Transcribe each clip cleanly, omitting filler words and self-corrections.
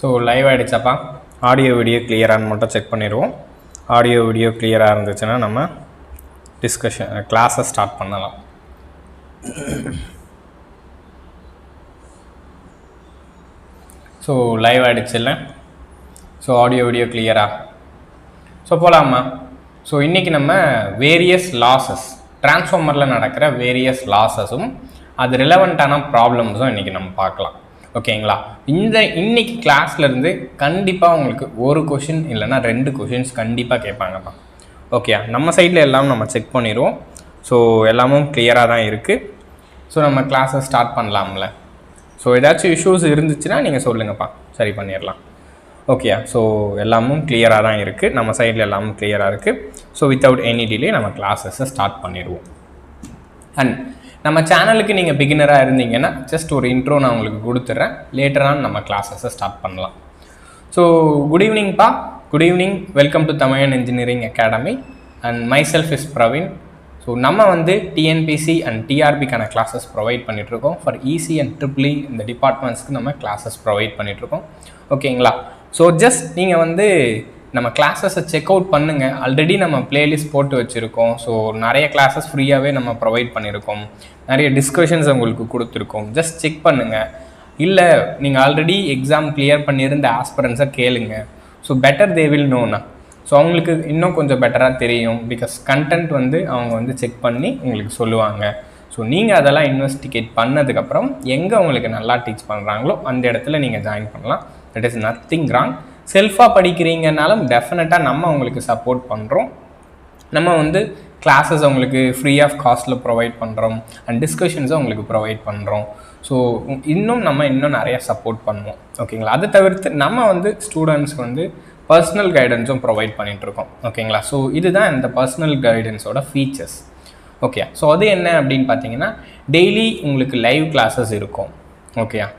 So live ஆகிடுச்சப்பா. Audio video கிளியரானு மட்டும் செக் பண்ணிடுவோம். ஆடியோ வீடியோ கிளியராக இருந்துச்சுன்னா நம்ம கிளாஸை ஸ்டார்ட் பண்ணலாம். ஸோ லைவ் ஆகிடுச்சு இல்லை? ஸோ ஆடியோ வீடியோ கிளியரா? ஸோ போகலாமா? ஸோ இன்றைக்கி நம்ம வேரியஸ் லாஸஸ், டிரான்ஸ்ஃபார்மரில் நடக்கிற வேரியஸ் லாஸஸும் அது ரிலவெண்ட்டான ப்ராப்ளம்ஸும் இன்றைக்கி நம்ம பார்க்கலாம். ஓகேங்களா? இன்னைக்கு கிளாஸ்லேருந்து கண்டிப்பாக உங்களுக்கு ஒரு கொஷின் இல்லைன்னா 2 கொஷின்ஸ் கண்டிப்பாக கேட்பாங்கப்பா. ஓகே, நம்ம சைடில் எல்லாம் நம்ம செக் பண்ணிடுவோம். ஸோ எல்லாமும் கிளியராக தான் இருக்குது. ஸோ நம்ம கிளாஸை ஸ்டார்ட் பண்ணலாம்ல. ஸோ ஏதாச்சும் இஷ்யூஸ் இருந்துச்சுன்னா நீங்கள் சொல்லுங்கப்பா, சரி பண்ணிடலாம். ஓகேயா? ஸோ எல்லாமும் கிளியராக தான் இருக்குது, நம்ம சைடில் எல்லாமும் கிளியராக இருக்குது. ஸோ வித்தவுட் எனி டிலே நம்ம கிளாஸஸை ஸ்டார்ட் பண்ணிடுவோம். அண்ட் நம்ம சேனலுக்கு நீங்கள் பிகினராக இருந்தீங்கன்னா ஜஸ்ட் ஒரு இன்ட்ரோ நான் உங்களுக்கு கொடுத்துட்றேன். லேட்டரான நம்ம கிளாஸஸை ஸ்டார்ட் பண்ணலாம். ஸோ குட் ஈவினிங்ப்பா. Good evening. Welcome to Tamizhan engineering academy and myself is Praveen. So நம்ம வந்து டிஎன்பிசி அண்ட் டிஆர்பிக்கான கிளாஸஸ் ப்ரொவைட் பண்ணிகிட்ருக்கோம். For EC and triple E இந்த டிபார்ட்மெண்ட்ஸ்க்கு நம்ம கிளாஸஸ் ப்ரொவைட் பண்ணிகிட்ருக்கோம். ஓகேங்களா? ஸோ ஜஸ்ட் நீங்கள் வந்து நம்ம கிளாஸஸை செக் அவுட் பண்ணுங்கள். ஆல்ரெடி நம்ம பிளேலிஸ்ட் போட்டு வச்சுருக்கோம். ஸோ நிறைய கிளாஸஸ் ஃப்ரீயாகவே நம்ம ப்ரொவைட் பண்ணியிருக்கோம். நிறைய டிஸ்கஷன்ஸ் உங்களுக்கு கொடுத்துருக்கோம். ஜஸ்ட் செக் பண்ணுங்கள். இல்லை நீங்கள் ஆல்ரெடி எக்ஸாம் கிளியர் பண்ணியிருந்த ஆஸ்பிரன்ஸை கேளுங்க. So better they will Nona. So அவங்களுக்கு இன்னும் கொஞ்சம் பெட்டராக தெரியும். பிகாஸ் கண்டென்ட் வந்து அவங்க வந்து செக் பண்ணி உங்களுக்கு சொல்லுவாங்க. ஸோ நீங்கள் அதெல்லாம் இன்வெஸ்டிகேட் பண்ணதுக்கப்புறம் எங்கே உங்களுக்கு நல்லா டீச் பண்ணுறாங்களோ அந்த இடத்துல நீங்கள் ஜாயின் பண்ணலாம். That is nothing wrong. செல்ஃபாக படிக்கிறீங்கனாலும் டெஃபினட்டாக நம்ம உங்களுக்கு சப்போர்ட் பண்ணுறோம். நம்ம வந்து கிளாஸஸ் உங்களுக்கு ஃப்ரீ ஆஃப் காஸ்ட்டில் ப்ரொவைட் பண்ணுறோம் அண்ட் டிஸ்கஷன்ஸும் உங்களுக்கு ப்ரொவைட் பண்ணுறோம். ஸோ இன்னும் நிறையா சப்போர்ட் பண்ணுவோம். ஓகேங்களா? அதை தவிர்த்து நம்ம வந்து ஸ்டூடெண்ட்ஸ்க்கு வந்து பர்சனல் கைடன்ஸும் ப்ரொவைட் பண்ணிகிட்ருக்கோம். ஓகேங்களா? ஸோ இதுதான் இந்த பர்சனல் கைடன்ஸோட ஃபீச்சர்ஸ். ஓகே, ஸோ அது என்ன அப்படின்னு பார்த்தீங்கன்னா டெய்லி உங்களுக்கு லைவ் கிளாஸஸ் இருக்கும். ஓகேயா?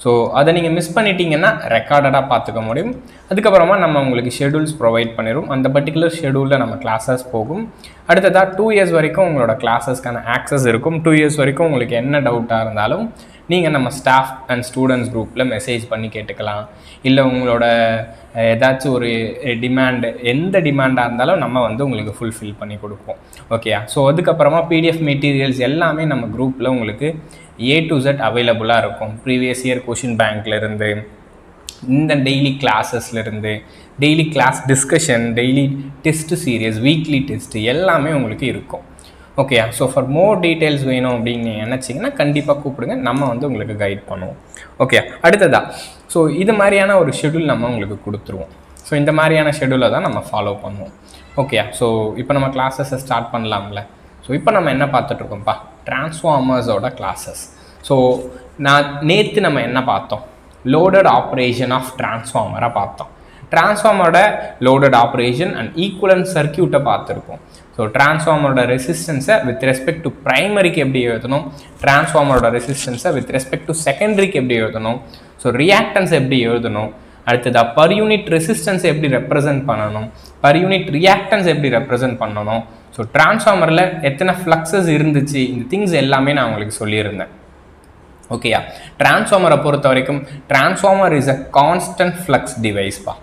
ஸோ அதை நீங்கள் மிஸ் பண்ணிட்டீங்கன்னா ரெக்கார்டடாக பார்த்துக்க முடியும். அதுக்கப்புறமா நம்ம உங்களுக்கு ஷெடியூல்ஸ் ப்ரொவைட் பண்ணிடுவோம். அந்த பர்டிகுலர் ஷெடியூலில் நம்ம கிளாஸஸ் போகும். அடுத்ததாக 2 இயர்ஸ் வரைக்கும் உங்களோட கிளாஸஸ்க்கான ஆக்சஸ் இருக்கும். 2 இயர்ஸ் வரைக்கும் உங்களுக்கு என்ன டவுட்டாக இருந்தாலும் நீங்கள் நம்ம ஸ்டாஃப் அண்ட் ஸ்டூடெண்ட்ஸ் குரூப்பில் மெசேஜ் பண்ணி கேட்டுக்கலாம். இல்லை உங்களோட ஏதாச்சும் ஒரு டிமாண்டு, எந்த டிமாண்டாக இருந்தாலும் நம்ம வந்து உங்களுக்கு ஃபுல்ஃபில் பண்ணி கொடுப்போம். ஓகேயா? ஸோ அதுக்கப்புறமா பிடிஎஃப் மெட்டீரியல்ஸ் எல்லாமே நம்ம குரூப்பில் உங்களுக்கு A to Z அவைலபிளாக இருக்கும். ப்ரீவியஸ் இயர் கொஷின் பேங்க்லேருந்து, இந்த டெய்லி கிளாஸஸ்லேருந்து, daily class discussion, daily test series, weekly test எல்லாமே உங்களுக்கு இருக்கும். ஓகேயா? ஸோ ஃபார் மோர் டீட்டெயில்ஸ் வேணும் அப்படின்னு நீங்கள் நினச்சிங்கன்னா கண்டிப்பாக கூப்பிடுங்க, நம்ம வந்து உங்களுக்கு கைட் பண்ணுவோம். ஓகே, அடுத்ததா ஸோ இது மாதிரியான ஒரு ஷெடியூல் நம்ம உங்களுக்கு கொடுத்துருவோம். ஸோ இந்த மாதிரியான ஷெடியூலை தான் நம்ம ஃபாலோ பண்ணுவோம். ஓகேயா? ஸோ இப்போ நம்ம கிளாஸஸை ஸ்டார்ட் பண்ணலாம்ல. ஸோ இப்போ நம்ம என்ன பார்த்துட்ருக்கோம்ப்பா? டிரான்ஸ்ஃபார்மர்ஸோட கிளாஸஸ். ஸோ நேற்று நம்ம என்ன பார்த்தோம்? லோடட் ஆப்ரேஷன் ஆஃப் டிரான்ஸ்ஃபார்மரை பார்த்தோம். டிரான்ஸ்ஃபார்மரோட லோடட் ஆப்ரேஷன் அண்ட் ஈக்குவலன்ட் சர்க்கியூட்டை பார்த்துருக்கோம். ஸோ டிரான்ஸ்ஃபார்மரோட ரெசிஸ்டன்ஸை வித் ரெஸ்பெக்ட் டு ப்ரைமரிக்கு எப்படி எழுதணும், டிரான்ஸ்ஃபார்மரோட ரெசிஸ்டன்ஸை வித் ரெஸ்பெக்ட் டு செகண்டரிக்கு எப்படி எழுதணும், ஸோ ரியாக்டன்ஸ் எப்படி எழுதணும், அடுத்ததாக பர் யூனிட் ரெசிஸ்டன்ஸ் எப்படி ரெப்ரசென்ட் பண்ணணும், பர் யூனிட் ரியாக்டன்ஸ் எப்படி ரெப்ரசென்ட் பண்ணணும், ஸோ டிரான்ஸ்ஃபார்மரில் எத்தனை ஃப்ளக்ஸஸ் இருந்துச்சு, இந்த திங்ஸ் எல்லாமே நான் உங்களுக்கு சொல்லியிருந்தேன். ஓகேயா? டிரான்ஸ்ஃபார்மரை பொறுத்த வரைக்கும் transformer is a constant flux டிவைஸ்பா.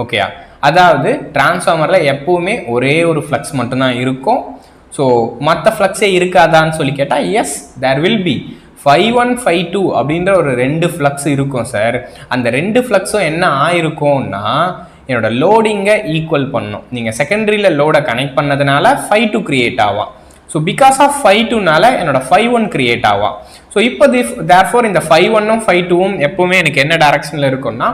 ஓகேயா? அதாவது டிரான்ஸ்ஃபார்மரில் எப்போவுமே ஒரே ஒரு ஃப்ளக்ஸ் மட்டும்தான் இருக்கும். ஸோ மற்ற ஃப்ளக்ஸே இருக்காதான்னு சொல்லி கேட்டால் எஸ், தேர் வில் பி. 5-1 5-2 அப்படின்ற ஒரு 2 ஃப்ளக்ஸ் இருக்கும் சார். அந்த 2 ஃப்ளக்ஸும் என்ன ஆயிருக்கும்னா என்னோட லோடிங்கை ஈக்குவல் பண்ணும். நீங்கள் செகண்டரியில் லோடை கனெக்ட் பண்ணதுனால 5-2 கிரியேட் ஆகும். ஸோ பிகாஸ் ஆஃப் 5-2னால என்னோட 5-1 கிரியேட் ஆகும். ஸோ இப்போ தேர்ஃபோர் இந்த 5-1ம் 5-2ம் எப்போவுமே எனக்கு என்ன டைரக்ஷனில் இருக்கும்னா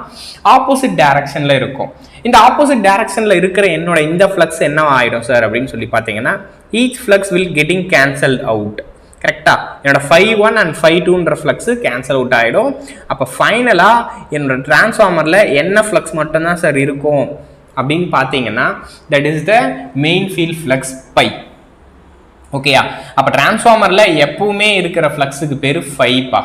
ஆப்போசிட் டைரக்ஷனில் இருக்கும். இந்த ஆப்போசிட் டைரக்ஷனில் இருக்கிற என்னோட இந்த ஃப்ளக்ஸ் என்ன ஆகிடும் சார் அப்படின்னு சொல்லி பார்த்தீங்கன்னா each flux will getting cancel out. கரெக்டாக என்னோட 5-1 அண்ட் 5-2ன்ற ஃப்ளக்ஸு கேன்சல் அவுட் ஆகிடும். அப்போ ஃபைனலாக என்னோட டிரான்ஸ்ஃபார்மரில் என்ன ஃப்ளக்ஸ் மட்டும்தான் சார் இருக்கும் அப்படின்னு பார்த்தீங்கன்னா that is the main field flux phi. ஓகேயா? அப்போ டிரான்ஸ்ஃபார்மரில் எப்பவுமே இருக்கிற ஃப்ளக்ஸுக்கு பேர் 5பா.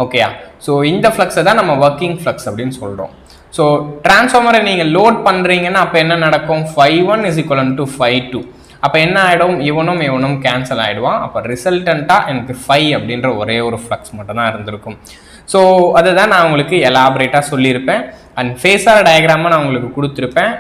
ஓகேயா? ஸோ இந்த ஃப்ளக்ஸை தான் நம்ம ஒர்க்கிங் ஃப்ளக்ஸ் அப்படின்னு சொல்கிறோம். ஸோ டிரான்ஸ்ஃபார்மரை நீங்கள் லோட் பண்ணுறீங்கன்னா அப்போ என்ன நடக்கும்? 5-1 is equal to 5-2. அப்போ என்ன ஆகிடும்? இவனும் கேன்சல் ஆகிடுவான். அப்போ ரிசல்டண்ட்டாக எனக்கு 5 அப்படின்ற ஒரே ஒரு ஃப்ளக்ஸ் மட்டும் தான் இருந்திருக்கும். ஸோ அதை தான் நான் உங்களுக்கு எலாபரேட்டாக சொல்லியிருப்பேன். அண்ட் ஃபேஸார் டயக்ராமை நான் உங்களுக்கு கொடுத்துருப்பேன்.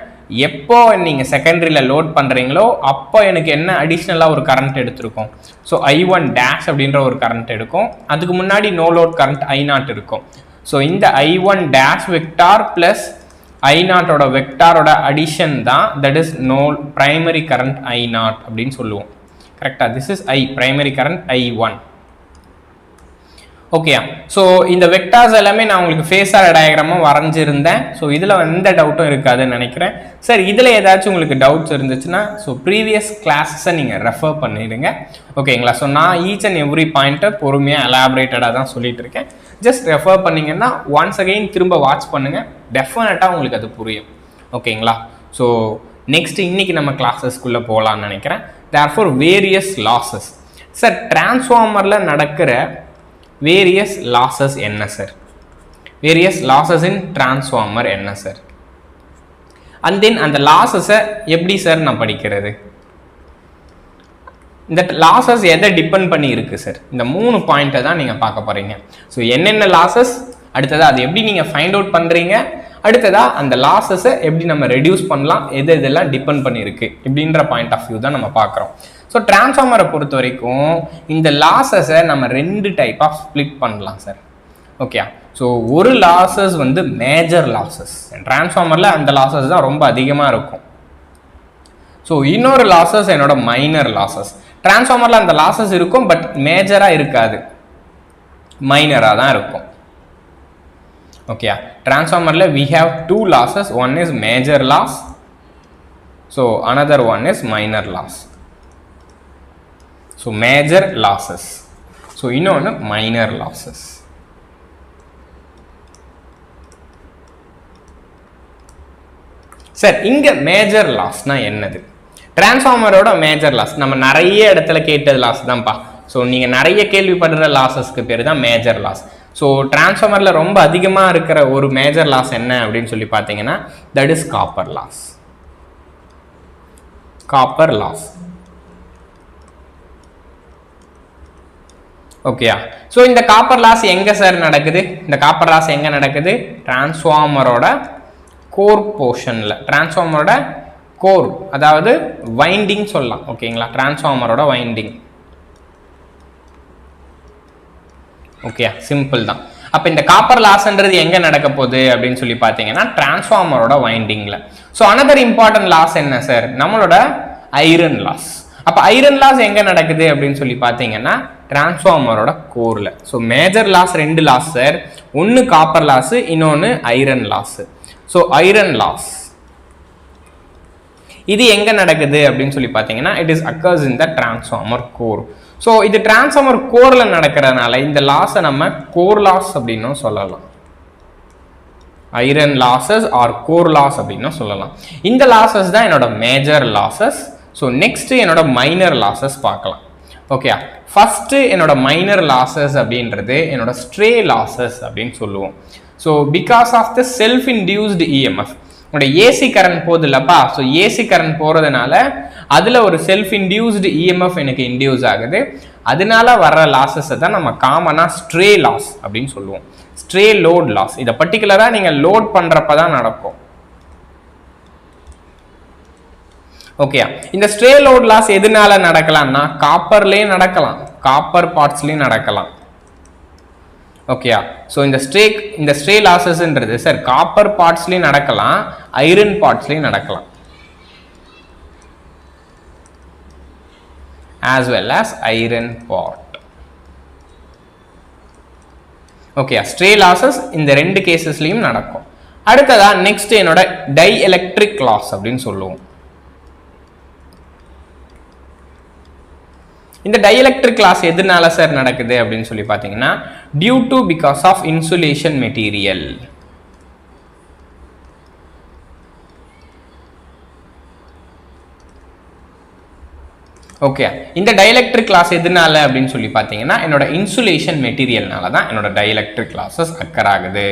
எப்போ நீங்கள் செகண்டரியில் லோட் பண்ணுறீங்களோ அப்போ எனக்கு என்ன அடிஷ்னலாக ஒரு கரண்ட் எடுத்திருக்கும். ஸோ I1 டேஷ் அப்படின்ற ஒரு கரண்ட் எடுக்கும். அதுக்கு முன்னாடி நோ லோட் கரண்ட் I0 இருக்கும். ஸோ இந்த I1 டேஷ் வெக்டார் ப்ளஸ் I0ஓட வெக்டாரோட அடிஷன் தான் that is no primary current I0 அப்படின்னு சொல்லுவோம். கரெக்டாக? This is primary current I1. Okay. So இந்த வெக்டார்ஸ் எல்லாமே நான் உங்களுக்கு ஃபேஸார் டயக்ராமும் வரைஞ்சிருந்தேன். ஸோ இதில் எந்த டவுட்டும் இருக்காதுன்னு நினைக்கிறேன். சார் இதில் ஏதாச்சும் உங்களுக்கு டவுட்ஸ் இருந்துச்சுன்னா ஸோ ப்ரீவியஸ் கிளாஸஸை நீங்கள் ரெஃபர் பண்ணிடுங்க. ஓகேங்களா? ஸோ நான் ஈச் அண்ட் எவ்ரி பாயிண்ட்டை பொறுமையாக எலாபரேட்டடாக தான் சொல்லிட்டு இருக்கேன். ஜஸ்ட் ரெஃபர் பண்ணிங்கன்னா ஒன்ஸ் அகெயின் திரும்ப வாட்ச் பண்ணுங்கள், டெஃபினட்டாக உங்களுக்கு அது புரியும். ஓகேங்களா? ஸோ நெக்ஸ்ட் இன்னைக்கு நம்ம கிளாஸஸ்க்குள்ளே போகலான்னு நினைக்கிறேன். Therefore various losses. சார் டிரான்ஸ்ஃபார்மரில் நடக்கிற வேரியஸ் லாஸஸ் என்ன சார்? வேரியஸ் லாஸஸ் இன் டிரான்ஸ்ஃபார்மர் என்ன சார்? அண்ட் தென் அந்த லாஸஸை எப்படி சார் நான் படிக்கிறது? இந்த லாஸஸ் எதை டிபெண்ட் பண்ணி இருக்கு சார்? இந்த 3 பாயிண்ட்டை தான் நீங்கள் பார்க்க போறீங்க. ஸோ என்னென்ன லாஸஸ், அடுத்ததா அது எப்படி நீங்கள் ஃபைண்ட் அவுட் பண்ணுறீங்க, அடுத்ததா அந்த லாஸஸை எப்படி நம்ம ரெடியூஸ் பண்ணலாம், எது இதெல்லாம் டிபெண்ட் பண்ணியிருக்கு இப்படின்ற பாயிண்ட் ஆஃப் வியூ தான் நம்ம பார்க்குறோம். ஸோ டிரான்ஸ்ஃபார்மரை பொறுத்த வரைக்கும் இந்த லாஸஸை நம்ம 2 டைப் ஆஃப் ஸ்ப்ளிட் பண்ணலாம் சார். ஓகே. ஸோ ஒரு லாஸஸ் வந்து மேஜர் லாஸஸ், டிரான்ஸ்ஃபார்மரில் அந்த லாஸஸ் தான் ரொம்ப அதிகமாக இருக்கும். ஸோ இன்னொரு லாஸஸ் என்னோட மைனர் லாஸஸ். டிரான்ஸ்ஃபார்மரில் அந்த லாஸஸ் இருக்கும், பட் மேஜராக இருக்காது, மைனராக தான் இருக்கும். Okay. டிரான்ஸ்ஃபார்மரில் we have 2 losses. One is major loss, so another one is minor loss. So major losses, so இன்னொன்று minor losses. சார் இங்க மேஜர் லாஸ்னா என்னது? டிரான்ஸ்ஃபார்மரோட மேஜர் லாஸ் நம்ம நிறைய இடத்துல கேட்டது லாஸ் தான்ப்பா. ஸோ நீங்க நிறைய கேள்விப்படுற லாஸஸ்க்கு பேர் தான் மேஜர் லாஸ். ஸோ டிரான்ஸ்ஃபார்மரில் ரொம்ப அதிகமாக இருக்கிற ஒரு மேஜர் லாஸ் என்ன அப்படின்னு சொல்லி பார்த்தீங்கன்னா that is copper loss. Copper loss. ஓகேயா? ஸோ இந்த காப்பர் லாஸ் எங்கே சார் நடக்குது? இந்த காப்பர் லாஸ் எங்கே நடக்குது? டிரான்ஸ்ஃபார்மரோட கோர் போர்ஷனில், டிரான்ஸ்ஃபார்மரோட கோர், அதாவது வைண்டிங் சொல்லலாம். ஓகேங்களா? டிரான்ஸ்ஃபார்மரோட வைண்டிங். ஓகே, சிம்பிள் தான். அப்போ இந்த காப்பர் லாஸ்ன்றது எங்கே நடக்க போகுது அப்படின்னு சொல்லி பார்த்தீங்கன்னா டிரான்ஸ்ஃபார்மரோட வைண்டிங்கில். ஸோ அனதர் இம்பார்ட்டன்ட் லாஸ் என்ன சார்? நம்மளோட ஐரன் லாஸ். அப்போ ஐரன் லாஸ் எங்கே நடக்குது அப்படின்னு சொல்லி பார்த்தீங்கன்னா டிரான்ஸ்ஃபார்மரோட கோரில். So major loss 2 loss sir. ஒன்று காப்பர் லாஸ், இன்னொன்று iron loss. So iron loss இது எங்கே நடக்குது அப்படின்னு சொல்லி பார்த்தீங்கன்னா it is occurs in the transformer core. So இது டிரான்ஸ்ஃபார்மர் கோரில் நடக்கிறதுனால இந்த லாஸை நம்ம கோர் லாஸ் அப்படின்னும் சொல்லலாம். Iron losses or core loss அப்படின்னும் சொல்லலாம். இந்த லாஸஸ் தான் என்னோட மேஜர் லாஸஸ். ஸோ நெக்ஸ்ட் என்னோட மைனர் லாஸஸ் பார்க்கலாம். ஓகே, ஃபர்ஸ்ட் என்னோட மைனர் லாஸஸ் அப்படின்றது என்னோட ஸ்ட்ரே லாஸஸ் அப்படின்னு சொல்லுவோம். So because of the self induced EMF, உங்களோட ஏசி கரண்ட் போகுது இல்லப்பா. ஸோ ஏசி கரண்ட் போகிறதுனால அதில் ஒரு செல்ஃப் இன்டியூஸ்டு இஎம்எஃப் எனக்கு இன்டியூஸ் ஆகுது. அதனால வர்ற லாஸஸை தான் நம்ம காமனாக ஸ்ட்ரே லாஸ் அப்படின்னு சொல்லுவோம். Stray load loss. இதை பர்டிகுலராக நீங்கள் லோட் பண்ணுறப்ப தான் நடக்கும். ஓகே, இந்த ஸ்ட்ரே லோட் லாஸ் எதனால நடக்கலாம்னா காப்பர்லேயே நடக்கலாம், காப்பர் பார்ட்ஸ்லேயும் நடக்கலாம். ஓகேயா? ஸோ இந்த ஸ்ட்ரே லாஸஸ்ன்றது சார் காப்பர் பார்ட்ஸ்லேயும் நடக்கலாம், ஐரன் பார்ட்ஸ்லேயும் நடக்கலாம், as well as iron part. Okay, stray losses இந்த 2 கேசஸ்லையும் நடக்கும். அடுத்ததா நெக்ஸ்ட் என்னோட டை எலக்ட்ரிக் லாஸ் அப்படின்னு சொல்லுவோம். இந்த டைஎலக்ட்ரிக் லாஸ் எதனால சார் நடக்குது அப்படின்னு சொல்லி பார்த்தீங்கன்னா due to because of insulation material. Okay, இந்த டைஎலக்ட்ரிக் லாஸ் எதனால அப்படின்னு சொல்லி பார்த்தீங்கன்னா என்னோட இன்சுலேஷன் மெட்டீரியல்னால தான் என்னோட டைஎலக்ட்ரிக் லாஸஸ் அக்கர் ஆகுது.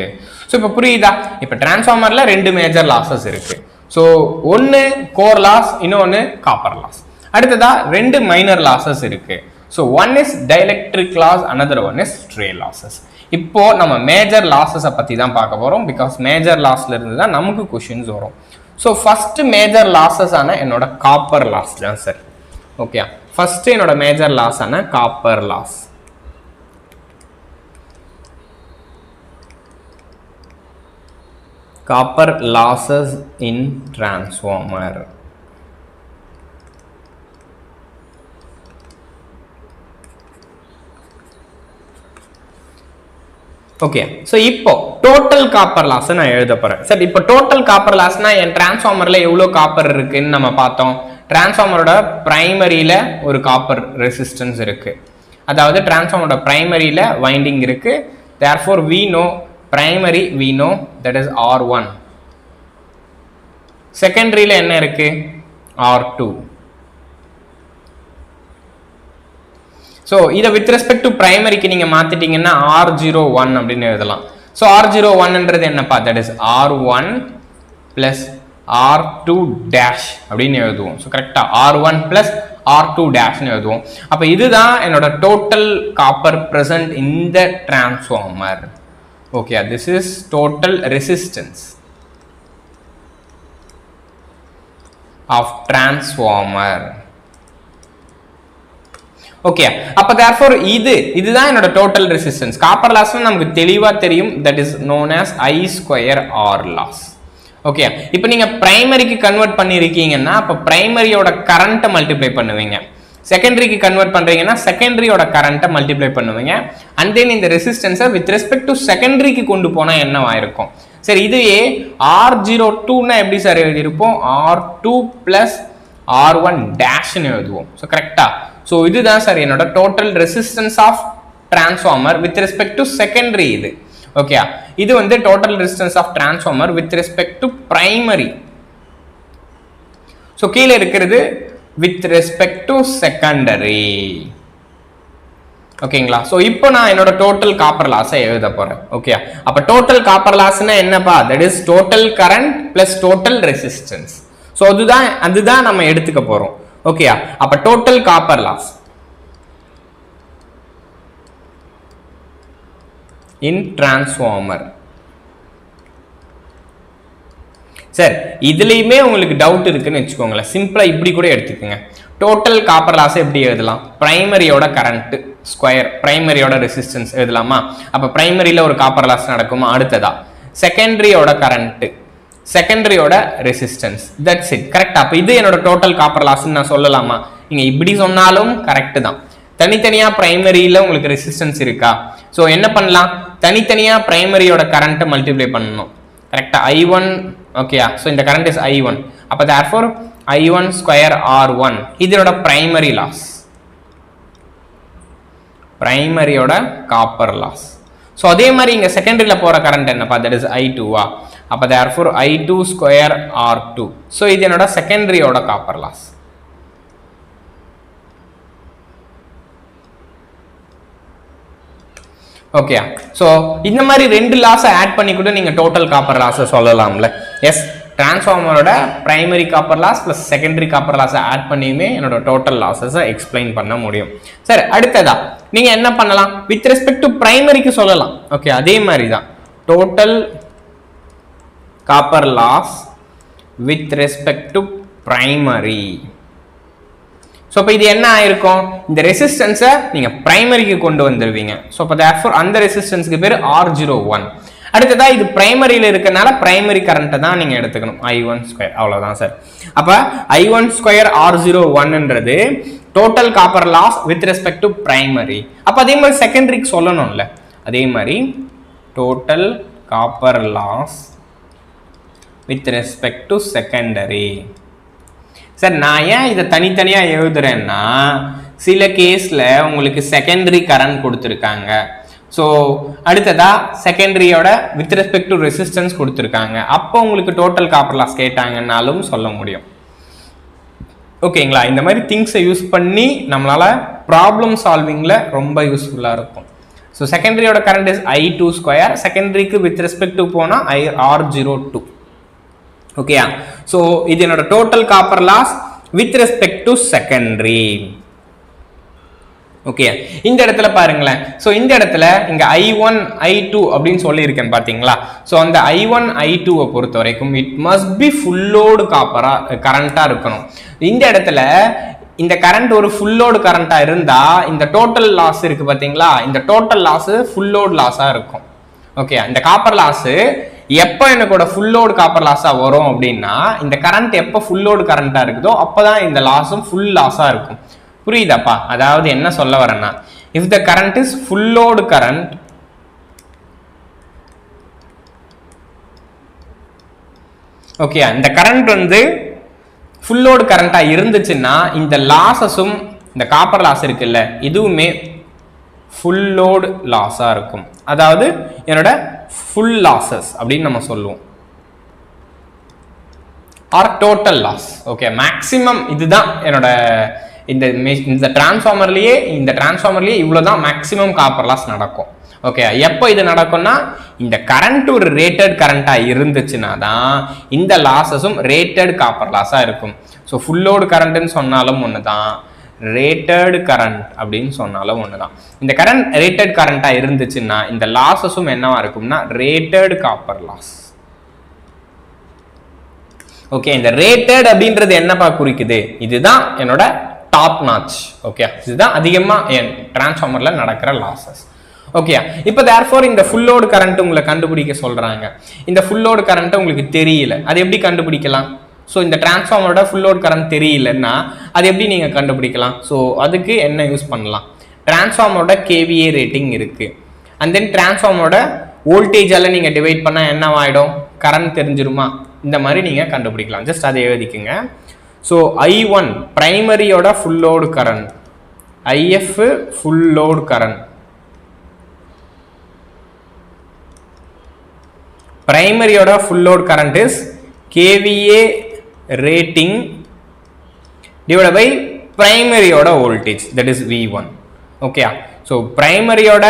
ஸோ இப்போ புரியுதா? இப்போ டிரான்ஸ்ஃபார்மரில் 2 மேஜர் லாஸஸ் இருக்கு. ஸோ ஒன்று கோர் லாஸ், இன்னொன்று காப்பர் லாஸ். அடுத்ததா 2 மைனர் லாஸஸ் இருக்கு. So one is dielectric loss, another one is stray losses. இப்போ நம்ம மேஜர் லாஸஸை பற்றி தான் பார்க்க போகிறோம். பிகாஸ் மேஜர் லாஸ்ல இருந்து தான் நமக்கு கொஷின்ஸ் வரும். ஸோ ஃபர்ஸ்ட் மேஜர் லாஸஸ் ஆன என்னோட காப்பர் லாஸ் தான் சார். ஓகே, ஃபர்ஸ்ட் என்னோட மேஜர் லாஸ் ஆன copper loss. Copper losses in transformer. Okay, so இப்போ டோட்டல் காப்பர் லாஸ் நான் எழுத போறேன். சரி, இப்போ டோட்டல் காப்பர் லாஸ்னா என் டிரான்ஸ்ஃபார்மர்ல எவ்வளோ காப்பர் இருக்குன்னு நம்ம பார்த்தோம். டிரான்ஸ்ஃபார்மரோட பிரைமரியில ஒரு காப்பர் ரெசிஸ்டன்ஸ் இருக்கு, அதாவது டிரான்ஸ்ஃபார்மரோட பிரைமரியில வைண்டிங் இருக்கு. Therefore we know primary, we know that is R1. secondary ல என்ன இருக்கு? R2. so இத with respect to primary க்கு நீங்க மாத்திட்டீங்கன்னா R01 அப்படினு எழுதலாம். so R01 ன்றது என்னப்பா? that is R1 plus R2 dash அப்படினு எழுதுவோம். so கரெக்ட்டா R1 plus R2 dash னு எழுதுவோம். அப்ப இதுதான் என்னோட total copper present in the transformer. okay, this is total resistance of transformer. okay, அப்ப therefore இதுதான் என்னோட total resistance. copper loss நமக்கு தெளிவா தெரியும், that is known as I square R loss. okay, இப்போ நீங்க பிரைமரிக்கு கன்வர்ட் பண்ணிருக்கீங்கன்னா அப்ப பிரைமரியோட கரண்ட்டை மல்டிப்ளை பண்ணுவீங்க, செகண்டரிக்கு கன்வர்ட் பண்றீங்கன்னா செகண்டரியோட கரண்ட்டை மல்டிப்ளை பண்ணுவீங்க, அண்ட் தென் இந்த ரெசிஸ்டன்ஸை வித் ரெஸ்பெக்ட் டு செகண்டரிக்கு கொண்டு போனா என்னவா இருக்கும்? சரி, இதுவே R02னா எப்படி sir எழுதியிருப்போம்? R2 plus R1 dash னு எழுதுவோம். ஸோ கரெக்டா? ஸோ இதுதான் சார் என்னோட total resistance of transformer with respect to secondary. இது ஓகே, இது வந்து total resistance of transformer with respect to primary. So கீழே இருக்கிறது with respect to secondary. ஓகேங்களா? சோ இப்போ நான் என்னோட டோட்டல் காப்பர் லாஸை எழுத போறேன். ஓகே, அப்ப டோட்டல் காப்பர் லாஸ்னா என்னப்பா? that is total current plus total resistance. So அதுதான் நம்ம எடுத்துக்க போறோம். ஓகே, அப்ப total copper loss in transformer. Sir, இதுலயுமே உங்களுக்கு டவுட் இருக்குன்னு வச்சுக்கோங்களேன், சிம்பிளா இப்படி கூட எடுத்துக்கோங்க. டோட்டல் காப்பர் லாஸ் எப்படி எழுதலாம்? பிரைமரியோட கரண்ட் ஸ்கொயர் பிரைமரியோட ரெசிஸ்டன்ஸ் எழுதலாமா? அப்ப பிரைமரியில ஒரு காப்பர் லாஸ் நடக்குமா? அடுத்ததா செகண்டரியோட கரண்ட் செகண்டரியோட ரெசிஸ்டன்ஸ், தட்ஸ் இட். கரெக்ட்? அப்ப இது என்னோட டோட்டல் காப்பர் லாஸ் நான் சொல்லலாமா? நீங்க இப்படி சொன்னாலும் கரெக்ட் தான். தனித்தனியா பிரைமரியில உங்களுக்கு ரெசிஸ்டன்ஸ் இருக்கா? சோ என்ன பண்ணலாம்? தனித்தனியா பிரைமரியோட கரண்ட்டை மல்டிப்ளை பண்ணணும். கரெக்டா? I1. ஓகே, சோ இந்த கரண்ட் இஸ் I1. அப்ப therefore I1 square R1 இதோட பிரைமரி லாஸ், பிரைமரியோட காப்பர் லாஸ். சோ அதே மாதிரி இங்க செகண்டரியில போற கரண்ட் என்னப்பா? that is I2. அப்ப therefore I2 square R2. So இது என்னோட செகண்டரியோட காப்பர் லாஸ். ஓகே, சோ இந்த மாதிரி ரெண்டு லாஸ் ஆட் பண்ணி கூட நீங்க டோட்டல் காப்பர் லாஸ் சொல்லலாம்ல. எஸ், டிரான்ஸ்ஃபார்மரோட primary copper loss plus secondary copper loss add பண்ணியுமே என்னோட டோட்டல் லாஸஸ் எக்ஸ்பிளைன் பண்ண முடியும். சரி, அடுத்ததா நீங்க என்ன பண்ணலாம்? வித் ரெஸ்பெக்ட் டு பிரைமரிக்கு சொல்லலாம். ஓகே, அதே மாதிரி தான் total copper loss with respect to primary. So இப்போ இது என்ன ஆயிருக்கும்? இந்த ரெசிஸ்டன்ஸை நீங்கள் பிரைமரிக்கு கொண்டு வந்துடுவீங்க. ஸோ இப்போ therefore அந்த ரெசிஸ்டன்ஸ்க்கு பேர் R01. அடுத்ததா இது பிரைமரியில் இருக்கனால பிரைமரி கரண்ட்டை தான் நீங்கள் எடுத்துக்கணும், I1 ஸ்கொயர். அவ்வளோதான் சார். அப்போ I1 ஸ்கொயர் R01ன்றது total copper loss with respect to primary. அப்போ அதே மாதிரி செகண்டரிக்கு சொல்லணும்ல, அதே மாதிரி total copper loss with respect to secondary. Sir, நான் ஏன் இதை தனித்தனியா எழுதுறேன்னா, சில கேஸ்ல உங்களுக்கு செகண்டரி கரண்ட் கொடுத்துருக்காங்க, ஸோ அடுத்ததா செகண்டரியோட வித் ரெஸ்பெக்ட் டு ரெசிஸ்டன்ஸ் கொடுத்துருக்காங்க, அப்போ உங்களுக்கு டோட்டல் காப்பர் லாஸ் கேட்டாங்கன்னாலும் சொல்ல முடியும். ஓகேங்களா? இந்த மாதிரி திங்ஸை யூஸ் பண்ணி நம்மளால ப்ராப்ளம் சால்விங்ல ரொம்ப யூஸ்ஃபுல்லா இருக்கும். ஸோ செகண்டரியோட கரண்ட் இஸ் I2 ஸ்கொயர், செகண்டரிக்கு வித் ரெஸ்பெக்ட் டு போனா R02. ஓகேயா? சோ இது என்னோட total copper loss with respect to secondary. Okay, இந்த இடத்துல பாருங்களேன். ஸோ இந்த இடத்துல இங்க I1 I2 அப்படின்னு சொல்லியிருக்கேன் பாத்தீங்களா. ஸோ அந்த I1 I2-வை பொறுத்த வரைக்கும் it must be full load காப்பரா கரண்டா இருக்கணும். இந்த இடத்துல இந்த கரண்ட் ஒரு ஃபுல் லோடு கரண்டா இருந்தா இந்த டோட்டல் லாஸ் இருக்கு பாத்தீங்களா, இந்த டோட்டல் லாஸ் ஃபுல் லோடு லாஸா இருக்கும். ஓகே, இந்த காப்பர் லாஸ் எப்போ எனக்கோட ஃபுல் லோடு காப்பர் லாஸா வரும் அப்படின்னா, இந்த கரண்ட் எப்போ ஃபுல் லோடு கரண்டா இருக்குதோ அப்பதான் இந்த லாஸும் ஃபுல் லாஸா இருக்கும். புரியுதாப்பா? அதாவது என்ன சொல்ல வரேன்னா, if the current is full load current, okay, இந்த கரண்ட் வந்து ஃபுல் லோடு கரண்டா இருந்துச்சுன்னா இந்த லாஸஸும் இந்த காப்பர் லாஸ் இருக்குல்ல இதுவுமே ஃபுல் லோடு லாஸா இருக்கும். அதாவது என்னோட ஃபுல் லாஸஸ் அப்படின்னு நம்ம சொல்லுவோம், or total loss. Okay, maximum இதுதான் என்னோட இந்த டிரான்ஸ்ஃபார்மர்லயே இவ்வளவுதான் மேக்ஸிமம் காப்பர் லாஸ் நடக்கும். ஓகே, எப்போ இது நடக்கும்னா இந்த கரண்ட் ஒரு ரேட்டட் கரண்டா இருந்துச்சுன்னா தான் இந்த லாஸஸும் ரேட்டட் காப்பர் லாஸா இருக்கும். ஸோ ஃபுல் லோடு கரண்ட்னு சொன்னாலும் ஒண்ணுதான், ரேட்டட் கரண்ட் அப்படின்னு சொன்னாலும் ஒண்ணுதான். இந்த கரண்ட் ரேட்டட் கரண்டா இருந்துச்சுன்னா இந்த லாஸஸும் என்னவா இருக்கும்னா ரேட்டட் காப்பர் லாஸ். ஓகே, இந்த ரேட்டட் அப்படின்றது என்னப்பா குறிக்குது, இதுதான் என்னோட டாப் நாச். ஓகே, இதுதான் அதிகமா என் டிரான்ஸ்ஃபார்மர்ல நடக்கிற லாஸஸ். ஓகே, இப்போ தேர்ஃபோர் இந்த ஃபுல் லோடு கரண்ட் உங்களை கண்டுபிடிக்க சொல்றாங்க. இந்த ஃபுல் லோடு கரண்ட் உங்களுக்கு தெரியல, அது எப்படி கண்டுபிடிக்கலாம்? ஸோ இந்த டிரான்ஸ்ஃபார்மரோட ஃபுல் லோடு கரண்ட் தெரியலன்னா அது எப்படி நீங்க கண்டுபிடிக்கலாம்? ஸோ அதுக்கு என்ன யூஸ் பண்ணலாம்? டிரான்ஸ்ஃபார்மரோட KVA ரேட்டிங் இருக்கு, அண்ட் தென் டிரான்ஸ்ஃபார்மரோட வோல்டேஜால நீங்க டிவைட் பண்ணா என்ன ஆயிடும், கரண்ட் தெரிஞ்சிருமா? இந்த மாதிரி நீங்க கண்டுபிடிக்கலாம். ஜஸ்ட் அதை எழுதிக்குங்க. ஸோ I1 பிரைமரியோட full load current, IF full load current, பிரைமரியோட full load current is KVA rating divided by பிரைமரியோட voltage, that is V1. Okay, so பிரைமரியோட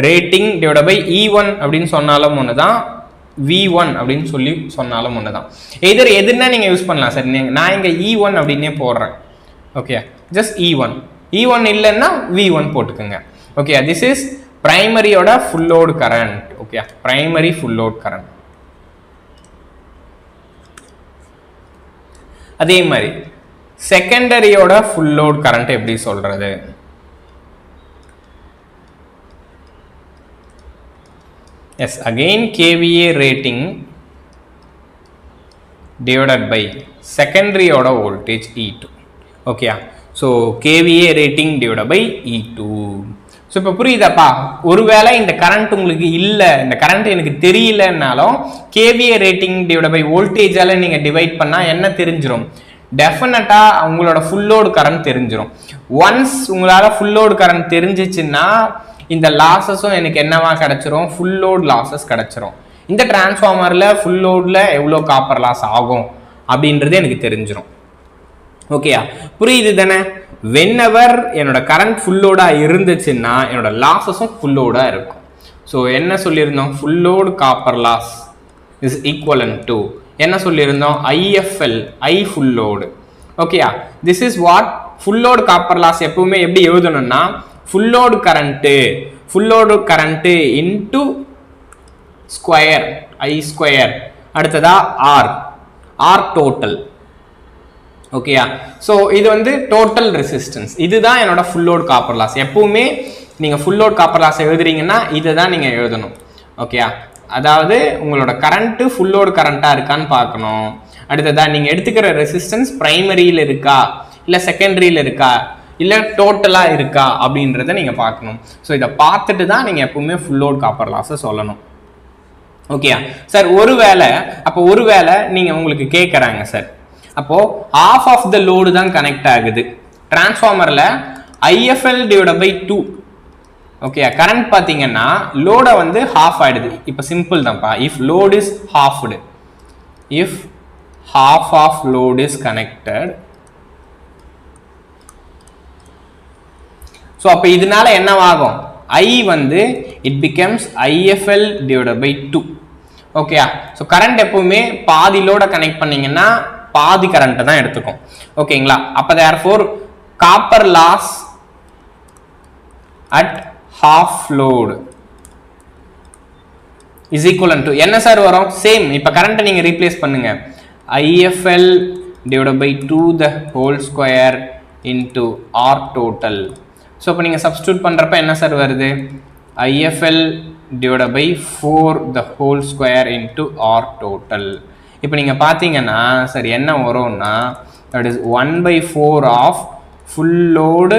ரேட்டிங் டிவைட் பை E1 அப்படின்னு சொன்னாலும் ஒண்ணுதான், V1 அப்படின்னு சொல்லி சொன்னாலும் ஒண்ணுதான். எதுன்னா நீங்க யூஸ் பண்ணலாம் சார். நான் இங்க E1 அப்படின்னே போடுறேன். ஓகே, ஜஸ்ட் E1 இல்லைன்னா V1 போட்டுக்கோங்க. ஓகே, திஸ் இஸ் பிரைமரியோட full load current. Okay, primary full load current. அதே மாதிரி செகண்டரியோட ஃபுல் லோடு கரண்ட் எப்படி சொல்றது? Yes, again KVA rating divided by secondary order voltage E2. Okay, so KVA rating divided by E2. So இப்போ புரியுதாப்பா? ஒருவேளை இந்த current உங்களுக்கு இல்ல, இந்த கரண்ட் எனக்கு தெரியலனாலும் KVA rating divided by voltageால நீங்க டிவைட் பண்ணா என்ன தெரிஞ்சிரும்? டெஃபினட்டா உங்களோட ஃபுல் லோடு கரண்ட் தெரிஞ்சிரும். ஒன்ஸ் உங்களால ஃபுல் லோடு கரண்ட் தெரிஞ்சிச்சுன்னா இந்த லாஸஸும் எனக்கு என்னவா கிடைச்சிரும்? ஃபுல் லோட் லாஸஸ் கிடைச்சிரும். இந்த டிரான்ஸ்ஃபார்மர்ல ஃபுல் லோட்ல எவ்வளோ காப்பர் லாஸ் ஆகும் அப்படின்றது எனக்கு தெரிஞ்சிரும். ஓகேயா, புரியுது தானே? வென்எவர் என்னோட கரண்ட் ஃபுல் லோடா இருந்துச்சுன்னா என்னோட லாஸஸும் ஃபுல் லோடா இருக்கும். ஸோ என்ன சொல்லியிருந்தோம்? Full load copper loss is equivalent to என்ன சொல்லியிருந்தோம்? IFL, I full load. ஓகேயா, this is what full load copper loss எப்பவுமே எப்படி எழுதணும்னா full load current into square I square, அடுத்ததா R டோட்டல். ஓகேயா, ஸோ இது வந்து டோட்டல் ரெசிஸ்டன்ஸ். இதுதான் என்னோட ஃபுல் லோடு காப்பர் லாஸ். எப்பவுமே நீங்க ஃபுல் லோடு காப்பர் லாஸ் எழுதுறீங்கன்னா இதை தான் நீங்க எழுதணும். ஓகேயா, அதாவது உங்களோட கரண்ட் ஃபுல் லோடு கரண்டா இருக்கான்னு பார்க்கணும். அடுத்ததா நீங்க எடுத்துக்கிற ரெசிஸ்டன்ஸ் பிரைமரியில இருக்கா இல்ல செகண்டரியில இருக்கா இல்ல டோட்டலா இருக்கா அப்படின்றத நீங்க பார்க்கணும். ஸோ இதை பார்த்துட்டு தான் நீங்க எப்பவுமே ஃபுல் லோடு காப்பர் லாஸ் சொல்லணும். ஓகேயா சார்? ஒருவேளை நீங்க உங்களுக்கு கேட்கறாங்க சார், அப்போ half ஆஃப் த லோடு தான் கனெக்ட் ஆகுது டிரான்ஸ்ஃபார்மர்ல, IFL divided by 2. Okay, current பாத்தீங்கன்னா லோட வந்து half ஆயிடுது. இப்போ சிம்பிள் தான்ப்பா. If load is halved, if half of load is connected, so அப்போ இதனால என்னவாகும்? I வந்து it becomes IFL divided by 2. ஓகேயா, ஸோ கரண்ட் எப்பவுமே பாதி லோட கனெக்ட் பண்ணீங்கன்னா பாதி கரண்ட் தான் எடுத்துக்கும். ஓகேங்களா? அப்போ therefore copper loss at half load is equivalent to என்ன சார் வரும் சேம் இப்போ கரண்ட் நீங்க ரீப்ளேஸ் பண்ணுங்க IFL divided by 2 the whole square into R total. So இப்போ நீங்கள் சப்ஸ்டியூட் பண்ணுறப்ப என்ன சார் வருது IFL divided by 4 the whole square into R total. இப்போ நீங்கள் பார்த்தீங்கன்னா சார் என்ன வரும்னா that is 1/4 of full load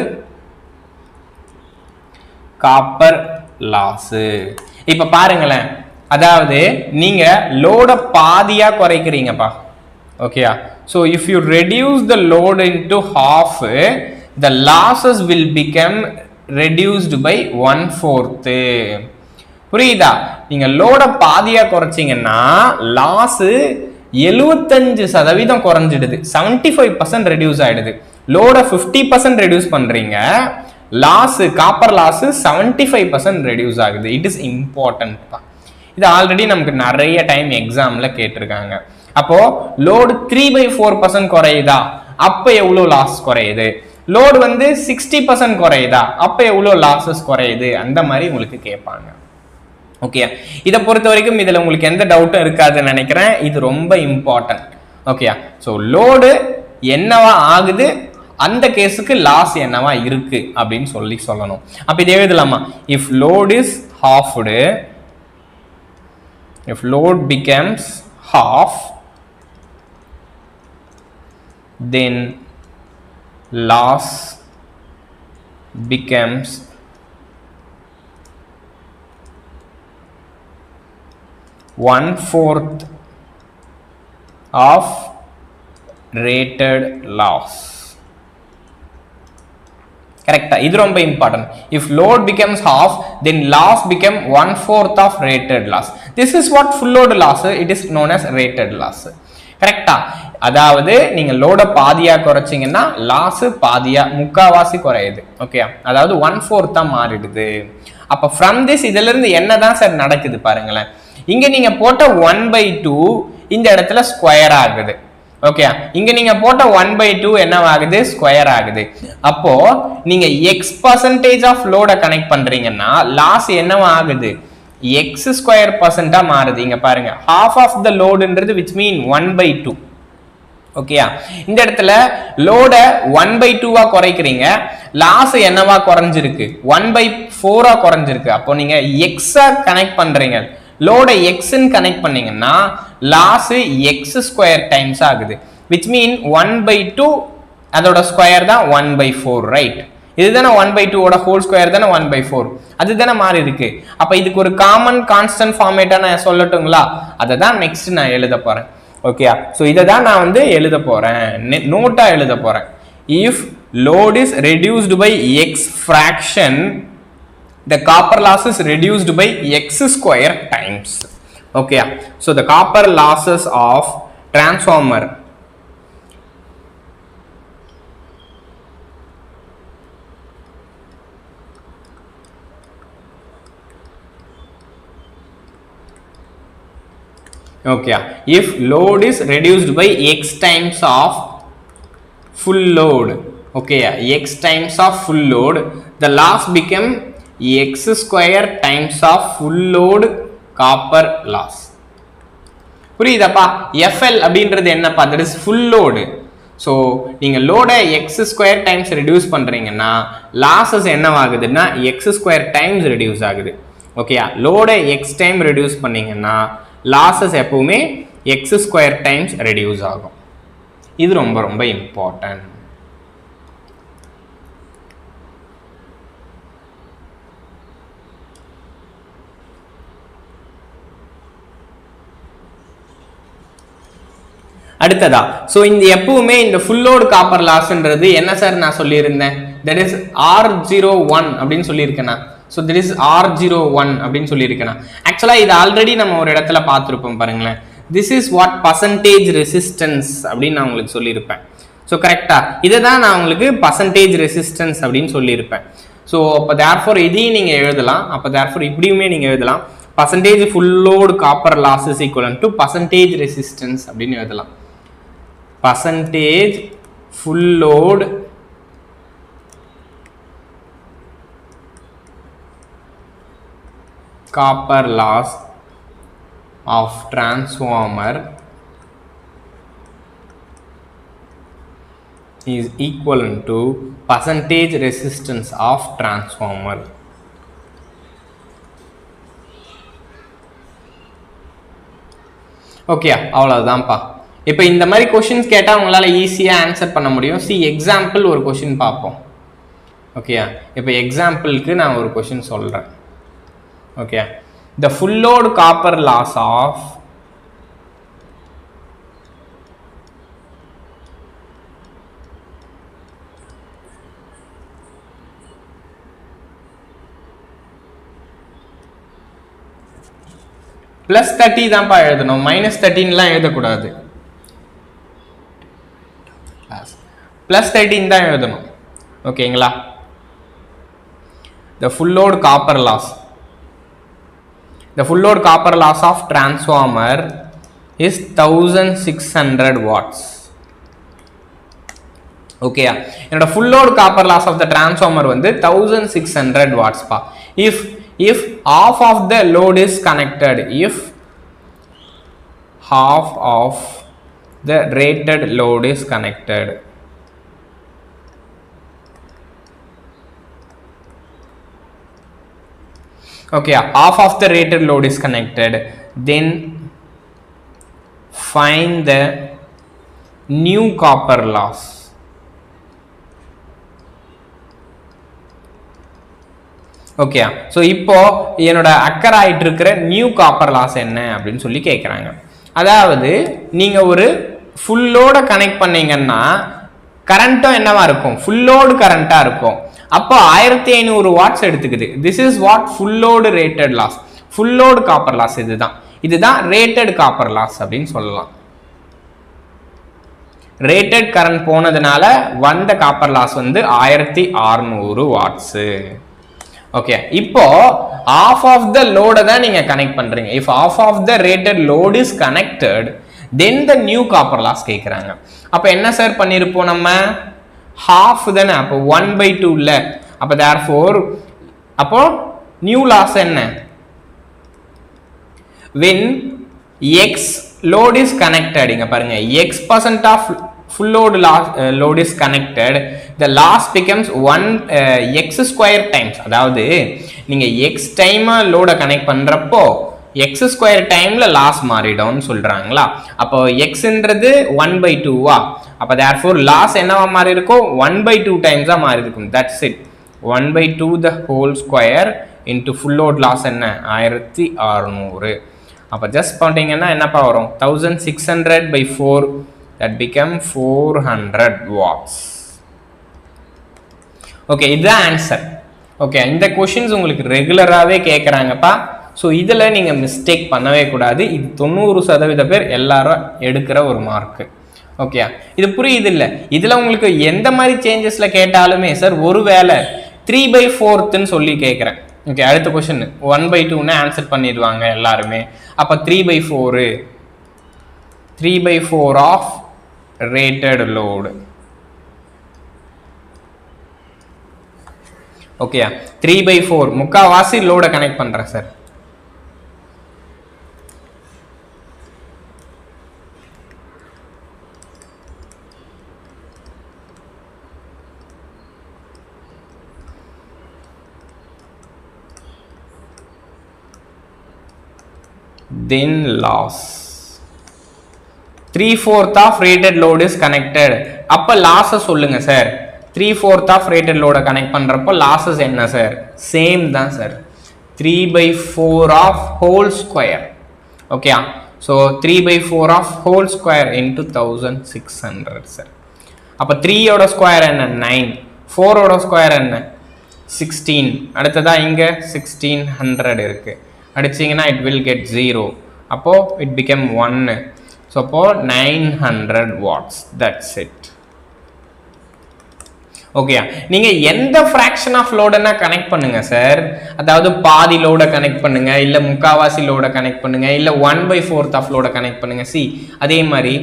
copper loss. இப்போ பாருங்களேன், அதாவது நீங்க லோட பாதியா குறைக்கிறீங்கப்பா. ஓகேயா? So if you reduce the load into half, the losses will become reduced by 1/4. புரியுதா? நீங்க லோட பாதியா குறைச்சீங்கன்னா லாஸ் 75% குறைஞ்சிடுது, 75% ரெடியூஸ் ஆயிடுது. லோட 50% ரெடியூஸ் பண்றீங்க, லாஸ் காப்பர் லாஸ் 75% ரெடியூஸ் ஆகுது. It is important. இது ஆல்ரெடி நமக்கு நிறைய டைம் எக்ஸாம்ல கேட்டிருக்காங்க. அப்போ லோடு 3/4% குறையுதா, அப்ப எவ்வளவு லாஸ் குறையுது? லோடு 60% குறையுதா, அப்ப எவ்வளவு லாசஸ் குறையுது? அந்த மாதிரி உங்களுக்கு கேட்பாங்க. ஓகே, இதை பொறுத்த வரைக்கும் இதுல உங்களுக்கு எந்த டவுட்டும் இருக்காதுன்னு நினைக்கிறேன். இது ரொம்ப இம்பார்ட்டன்ட். ஓகே, ஸோ லோடு என்னவா ஆகுது, அந்த கேஸுக்கு லாஸ் என்னவா இருக்கு அப்படின்னு சொல்லணும். அப்ப இதை எழுதலாமா? If load is halved, if load becomes half, then loss becomes 1/4 of rated loss. கரெக்டா? இது ரொம்ப important. if load becomes half, then loss become 1/4 of rated loss. this is what full load loss, it is known as rated loss. கரெக்டா? அதாவது நீங்க லோட பாதியா குறைச்சீங்கன்னா loss பாதியா முக்காவாசி குறையுது. Okay, அதாவது 1/4 மாறிடுது. அப்ப ஃப்ரம் திஸ் இதுல இருந்து என்னதான் சார் நடக்குது பாருங்களேன். இங்க நீங்க போட்ட 1/2 இந்த இடத்துல ஸ்கொயர் ஆகுது. ஓகே, இங்க நீங்க போட்ட 1/2 என்னவாகுது? ஸ்கொயர் ஆகுது. அப்போ நீங்க x% ஆஃப் லோட கனெக்ட் பண்றீங்கன்னா லாஸ் என்னவா ஆகுது? x² மாறுது. இங்க பாருங்க, half of the loadன்றது which mean 1/2. ஓகேயா? இந்த இடத்துல லோட 1/2 குறைக்கிறீங்க, லாஸ் என்னவா குறைஞ்சிருக்கு? 1/4 குறைஞ்சிருக்கு. அப்போ நீங்க x கனெக்ட் பண்றீங்க, லோட x கனெக்ட் பண்ணீங்கன்னா லாஸ் x² டைம்ஸ் ஆகுது. which mean 1/2 அதோட ஸ்கொயர் தான் 1/4, ரைட்? இதுதானே 1/2 ஓட ஹோல் ஸ்கொயர் தானே 1/4, அதுதானே மாறி இருக்கு. அப்ப இதுக்கு ஒரு காமன் கான்ஸ்டன்ட் ஃபார்மேட்டா நான் சொல்லட்டுங்களா? அதை தான் நெக்ஸ்ட் நான் எழுத போறேன். ஓகே, ஸோ இதை தான் நான் எழுத போறேன், நோட்டா எழுத போறேன். If load is reduced by x fraction, the copper loss is reduced by x² times. Okay, so the copper losses of transformer okay, if load is reduced by x times of full load, okay, x times of full load, the loss become x² times of full load copper loss. புரியுதாப்பா? FL அப்படின்றது என்னப்பா? that is full load. So நீங்கள் லோட x² times reduce பண்ணுறீங்கன்னா losses என்னவாகுதுன்னா x² times reduce ஆகுது. ஓகேயா? லோட x time reduce பண்ணீங்கன்னா losses எப்பவுமே x² times reduce ஆகும். இது ரொம்ப ரொம்ப இம்பார்ட்டன்ட். அடுத்ததா, ஸோ இந்த எப்பவுமே இந்த ஃபுல் லோட் காப்பர் லாஸ்ன்றது என்ன சார் நான் சொல்லியிருந்தேன்? தட் இஸ் R01 அப்படின்னு சொல்லியிருக்கேனா? ஸோ தட் இஸ் R01 அப்படின்னு சொல்லியிருக்கேனா? ஆக்சுவலாக இது ஆல்ரெடி நம்ம ஒரு இடத்துல பார்த்துருப்போம் பாருங்களேன். This is what percentage resistance அப்படின்னு நான் உங்களுக்கு சொல்லியிருப்பேன். ஸோ கரெக்டா? இதை தான் நான் உங்களுக்கு பர்சன்டேஜ் ரெசிஸ்டன்ஸ் அப்படின்னு சொல்லியிருப்பேன். ஸோ அப்போ தேர்ஃபோர் இதையும் நீங்கள் எழுதலாம். அப்போ தேர்ஃபோர் இப்படியுமே நீங்கள் எழுதலாம். Percentage full load copper loss is equal to percentage resistance அப்படின்னு எழுதலாம். percentage full load copper loss of transformer is equivalent to percentage resistance of transformer. Okay, அவ்வளவுதான்ப்பா. இப்போ இந்த மாதிரி கொஷின்ஸ் கேட்டால் உங்களால் ஈஸியாக ஆன்சர் பண்ண முடியும். சி எக்ஸாம்பிள் ஒரு கொஷின் பார்ப்போம். ஓகே, இப்போ எக்ஸாம்பிளுக்கு நான் ஒரு கொஷின் சொல்கிறேன். Okay, the full load copper loss of plus 30 தான்ப்பா எழுதணும், மைனஸ் 13லாம் எழுதக்கூடாது. ப்ளஸ் 13 தான் எழுதணும். ஓகேங்களா? the full load copper loss of transformer is 1600 watts. Okay, என்னோட full load copper loss of the transformer வந்து 1600 watts பா. if half of the load is connected, if half of the rated load is connected, okay, half of the rated load is connected, then find the new copper loss. Okay, so இப்போ என்னோட occur ஆகிட்டு இருக்கிற new copper loss என்ன அப்படின்னு சொல்லி கேட்குறாங்க. அதாவது நீங்கள் ஒரு ஃபுல்லோட கனெக்ட் பண்ணீங்கன்னா கரண்ட்டும் என்னவா இருக்கும், ஃபுல்லோடு கரண்ட்டாக இருக்கும். அப்போ 1500 வாட்ஸ் எடுத்துக்குது. This is what full load rated loss, full load copper loss. இதுதான் ரேட்டட் காப்பர் லாஸ் அப்படின்னு சொல்லலாம். ரேட்டட் கரண்ட் போனதுனால வந்த காப்பர் லாஸ் வந்து 1600 வாட்ஸு. ஓகே, இப்போ half of the load தான் நீங்க கனெக்ட் பண்றீங்க. if half of the rated load is connected, then the new copper loss கேக்குறாங்க. அப்ப என்ன சார் பண்ணிருப்போம் நம்ம, half தானே, அப்போ 1/2 இல்ல. அப்ப therefore அப்போ new loss என்ன, when x load is connected, இங்க பாருங்க x% of full load is connected, the loss becomes 1 x square times. அதாவது நீங்க x டைம் லோட கனெக்ட் பண்றப்போ x ஸ்கொயர் டைம்ல லாஸ் மாறிடும்னு சொல்றாங்களா. அப்போ xன்றது 1/2வா, அப்ப therefore லாஸ் என்னவா மாறி இருக்கும், 1/2 டைம்ஸா மாறி இருக்கும். that's it, 1/2 the whole square into full load loss என்ன 1600. அப்ப ஜஸ்ட் போட்டீங்கன்னா என்னப்பா வரும், 1600/4, that become 400 watts. ஓகே, இதுதான் ஆன்சர். ஓகே, இந்த क्वेश्चंस உங்களுக்கு ரெகுலராகவே கேட்குறாங்கப்பா. ஸோ இதில் நீங்கள் மிஸ்டேக் பண்ணவே கூடாது. இது 90% பேர் எல்லாரும் எடுக்கிற ஒரு மார்க்கு. ஓகே, இது புரியுது இல்லை? இதில் உங்களுக்கு எந்த மாதிரி சேஞ்சஸில் கேட்டாலுமே சார் ஒருவேளை 3/4ன்னு சொல்லி கேட்குறேன். ஓகே, அடுத்த கொஸ்டின் 1/2ன்னு ஆன்சர் பண்ணிடுவாங்க எல்லாருமே. அப்போ 3/4 ஆஃப் rated load. ஓகே, 3/4 முக்காவாசி லோட கனெக்ட் பண்றேன் sir. then loss 3/4 of rated load is connected. அப்ப லாஸஸ் சொல்லுங்க sir. 3/4 of rated load connect பண்றப்போ லாஸஸ் என்ன சார், சேம் தான் sir, 3/4 of whole square. Okay, so 3/4 of whole square into 1600 sir. அப்போ 3யோட square என்ன 9, 4ஓட square என்ன 16, அடுத்ததா இங்க 1600 இருக்கு, அடிச்சிங்கன்னா it will get 0. அப்போ it become 1. ஸோ அப்போ 900 watts. that's it. ஓகே, நீங்க எந்த ஃபிராக்ஷன் ஆஃப் லோடுனா கனெக்ட் பண்ணுங்க சார். அதாவது பாதி லோட கனெக்ட் பண்ணுங்க, இல்ல முக்காவாசி லோட கனெக்ட் பண்ணுங்க, இல்ல 1/4 ஆஃப் லோட கனெக்ட் பண்ணுங்க. சி அதே மாதிரி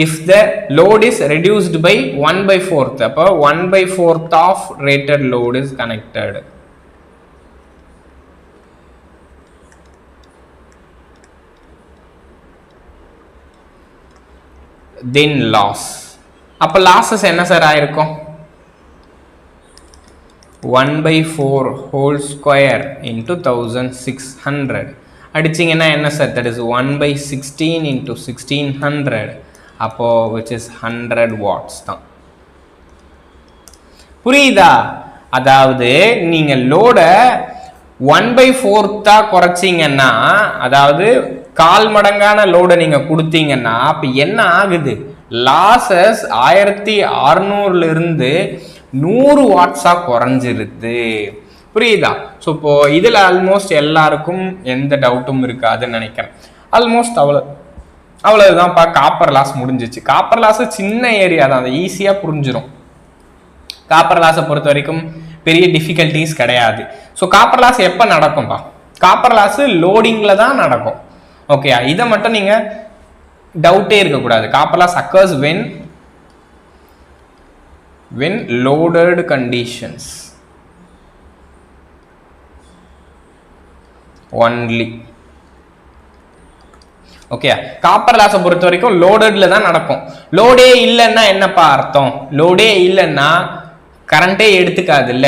if the load is reduced by 1/4, அப்போ 1/4 of rated load is connected. then loss. அப்ப losses என்ன சார் ஆயிருக்கும்? 1/4 whole square into 1600 அடிச்சிங்கன்னா என்ன சார்? that is 1/16 into 1600 அப்போ which is 100 watts தான். புரியுதா? அதாவது நீங்க லோட 1/4 குறைச்சிங்கன்னா, அதாவது கால் மடங்கான லோட நீங்க கொடுத்தீங்கன்னா அப்ப என்ன ஆகுது? லாசஸ் 1600 இருந்து 100 வாட்ஸா குறைஞ்சிருது. புரியுதா? ஸோ இப்போ இதுல ஆல்மோஸ்ட் எல்லாருக்கும் எந்த டவுட்டும் இருக்காதுன்னு நினைக்கிறேன். ஆல்மோஸ்ட் அவ்வளவுதான்ப்பா. காப்பர் லாஸ் முடிஞ்சிச்சு. காப்பர் லாஸ் சின்ன ஏரியா தான், அதை ஈஸியா புரிஞ்சிடும். காப்பர் லாஸை பொறுத்த வரைக்கும் பெரிய டிஃபிகல்டிஸ் கிடையாது. ஸோ காப்பர் லாஸ் எப்போ நடக்கும்பா? காப்பர் லாஸ் லோடிங்ல தான் நடக்கும். ஓகே, இதை மட்டும் நீங்க டவுட்டே இருக்கக்கூடாது. Copper loss occurs when loaded conditions only. Okay, copper லாஸை பொறுத்த வரைக்கும் லோடட்ல தான் நடக்கும். லோடே இல்லைன்னா என்னப்பா அர்த்தம்? லோடே இல்லைன்னா கரண்டே எடுத்துக்காது இல்ல.